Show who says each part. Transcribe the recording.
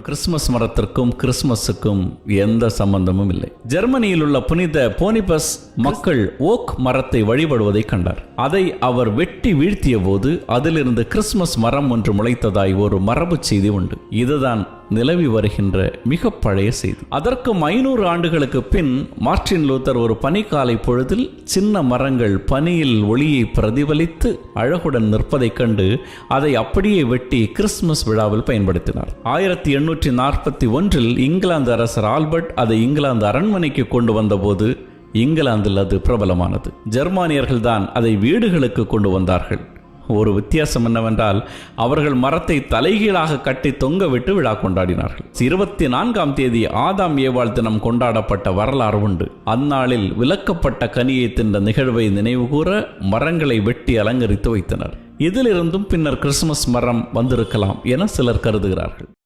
Speaker 1: Christmas மரத்திற்கும் கிறிஸ்துமஸுக்கும் எந்த சம்பந்தமும் இல்லை. ஜெர்மனியில் உள்ள புனித போனிபஸ் மக்கள் ஓக் மரத்தை வழிபடுவதை கண்டார். அதை அவர் வெட்டி வீழ்த்திய போது அதிலிருந்து கிறிஸ்துமஸ் மரம் ஒன்று முளைத்ததாய் ஒரு மரபு செய்தி உண்டு. இதுதான் நிலவி வருகின்ற மிக பழைய செய்தி. அதற்கும் 500 ஆண்டுகளுக்கு பின் மார்ட்டின் லூத்தர் ஒரு பனிக்காலை பொழுதில் சின்ன மரங்கள் பனியில் ஒளியை பிரதிபலித்து அழகுடன் நிற்பதைக் கண்டு அதை அப்படியே வெட்டி கிறிஸ்துமஸ் விழாவில் பயன்படுத்தினார். 1841 இங்கிலாந்து அரசர் ஆல்பர்ட் அதை இங்கிலாந்து அரண்மனைக்கு கொண்டு வந்தபோது இங்கிலாந்தில் அது பிரபலமானது. ஜெர்மானியர்கள் தான் அதை வீடுகளுக்கு கொண்டு வந்தார்கள். ஒரு வித்தியாசம் என்னவென்றால் அவர்கள் மரத்தை தலைகீழாக கட்டி தொங்க விட்டு விழா கொண்டாடினார்கள். 24ஆம் தேதி ஆதாம் ஏவாள் தினம் கொண்டாடப்பட்ட வரலாறு உண்டு. அந்நாளில் விலக்கப்பட்ட கனியை தின்ற நிகழ்வை நினைவுகூர மரங்களை வெட்டி அலங்கரித்து வைத்தனர். இதிலிருந்தும் பின்னர் கிறிஸ்துமஸ் மரம் வந்திருக்கலாம் என சிலர் கருதுகிறார்கள்.